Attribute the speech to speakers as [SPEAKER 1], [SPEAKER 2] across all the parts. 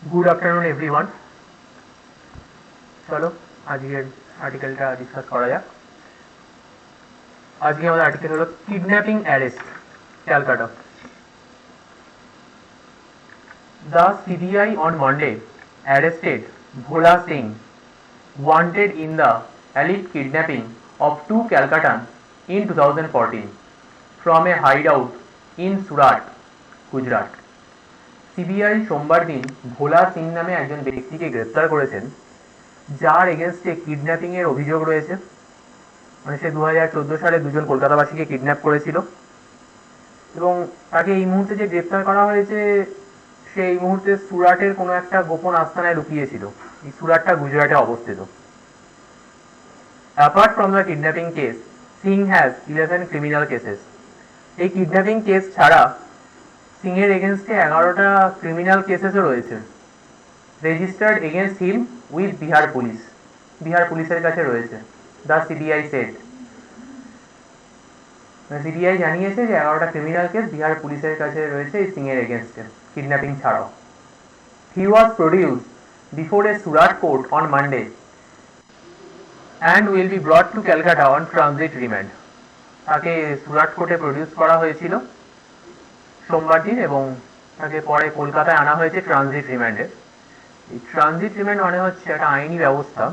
[SPEAKER 1] Good afternoon everyone. চলো আজকের আর্টিকেলটা discuss করা যাক। আজকে আমাদের আর্টিকেল হলো kidnapping arrest Calcutta. The CBI on Monday arrested Bhola Singh, wanted in the alleged kidnapping of two Calcuttans in 2014 from a hideout in Surat, Gujarat. CBI সোমবার দিন ভোলা সিং নামে একজন ব্যক্তিকে গ্রেপ্তার করেছেন, যার এগেনস্টে কিডন্যাপিং এর অভিযোগ রয়েছে। মানে সে 2014 সালে দুজন কলকাতাবাসীকে কিডন্যাপ করেছিল এবং তাকে এই মুহূর্তে যে গ্রেপ্তার করা হয়েছে সে এই মুহূর্তে সুরাটের কোনো একটা গোপন আস্তানায় লুকিয়েছিল। এই সুরাটটা গুজরাটে অবস্থিত। Apart from the kidnapping case, Singh has 11 criminal cases. এই কিডন্যাপিং কেস ছাড়া সিংয়ের এগেনস্টে 11টা ক্রিমিনাল কেসেসও রয়েছে, registered against him with Bihar police. Bihar পুলিশের কাছে রয়েছে। দ্য সিবিআই সেড, সিবিআই জানিয়েছে যে 11টা ক্রিমিনাল কেস বিহার পুলিশের কাছে রয়েছে এই সিংয়ের এগেনস্টে, কিডন্যাপিং ছাড়াও। He was produced before a Surat court on Monday and will be brought to Calcutta on transit remand. তাকে সুরাট কোর্টে প্রডিউস করা হয়েছিল সোমবার দিন এবং তাকে পরে কলকাতায় আনা হয়েছে ট্রানজিট রিমান্ডে। এই ট্রানজিট রিমান্ড মানে হচ্ছে একটা আইনি ব্যবস্থা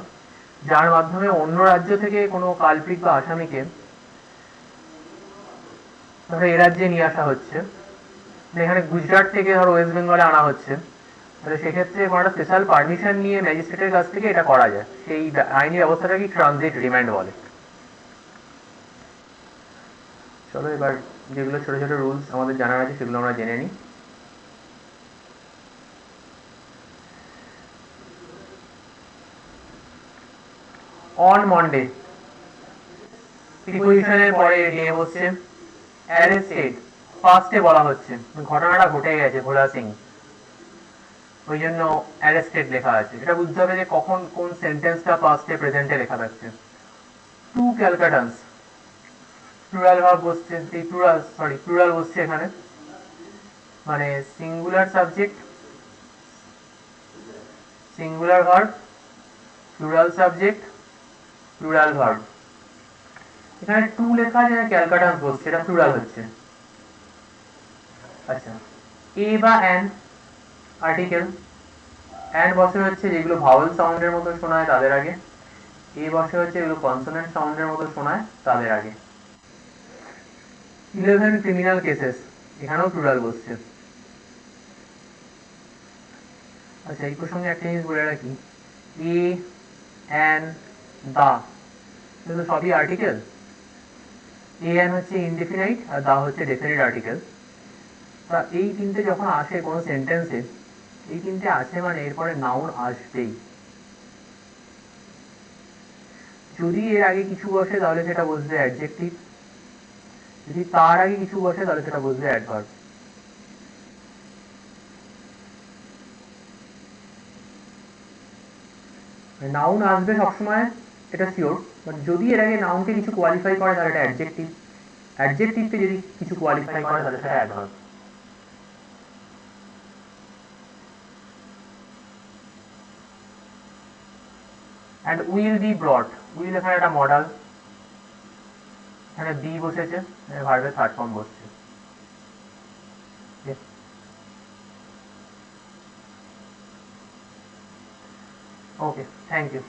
[SPEAKER 1] যার মাধ্যমে অন্য রাজ্য থেকে কোনো কালপ্রিট বা আসামিকে ধরো এ রাজ্যে নিয়ে আসা হচ্ছে, এখানে গুজরাট থেকে ধরো ওয়েস্ট বেঙ্গলে আনা হচ্ছে, তাহলে সেক্ষেত্রে কোনো একটা স্পেশাল পারমিশন নিয়ে ম্যাজিস্ট্রেটের কাছ থেকে এটা করা যায়। সেই আইনি ব্যবস্থাটাকে ট্রানজিট রিমান্ড বলে। চলো এবার যেগুলো ছোটো ছোটো রুলস আমাদের জানার আছে সেগুলো আমরা জেনে নিই। অন মন্ডে প্রিপোজিশনের পরে নিয়ে বসছে অ্যারেস্টেড, ফার্স্টে বলা হচ্ছে ঘটনাটা ঘটে গেছে ভোলা সিং, ওই জন্য অ্যারেস্টেড লেখা আছে। এটা বুঝতে হবে যে কখন কোন সেন্টেন্সটা ফার্স্টে প্রেজেন্টে লেখা থাকছে। টু ক্যালকাটান্স, প্লুরাল ভার্ব বসছে, এই প্লুরাল বসছে এখানে, মানে singular subject, singular verb, plural subject, plural verb. এখানে টু লেখা আছে, ক্যালকাটান্স বসছে, এটা প্লুরাল হচ্ছে। আচ্ছা, এ বা অ্যান আর্টিকেল, অ্যান্ড বসে হচ্ছে যেগুলো ভাওয়েল সাউন্ডের মতো শোনায় তাদের আগে, এ বসে হচ্ছে যেগুলো কনসোনেন্ট সাউন্ডের মতো শোনায় তাদের আগে। 11 ক্রিমিনাল কেসেস, এখানেও প্লুরাল বসছে। আচ্ছা, এই প্রসঙ্গে একটা জিনিস বলে রাখি, এ, অ্যান, দা এগুলো সবই আর্টিকেল। এ অ্যান হচ্ছে ইনডেফিনাইট আর দা হচ্ছে ডেফিনিট আর্টিকেল। তা এই তিনটে যখন আসে কোনো সেন্টেন্সে, এই তিনটে আছে মানে এরপরে নাউন আসবেই। যদি এর আগে কিছু বসে তাহলে সেটা বসবে অ্যাডজেক্টিভ, যদি তার আগে কিছু বসে তাহলে সেটা বসবে অ্যাডভার্ব। নাউন আসবে সবসময়, এটা শিওর, বাট যদি এর আগে নাউনকে কিছু কোয়ালিফাই করে তাহলে এটা অ্যাডজেক্টিভ, অ্যাডজেক্টিভকে যদি কিছু কোয়ালিফাই করে তাহলে সেটা adverb. And will be ব্রট, will এখানে একটা মডাল, এখানে বি বসেছে, ভার্বের থার্ড ফর্ম বসছে। ওকে, থ্যাংক ইউ।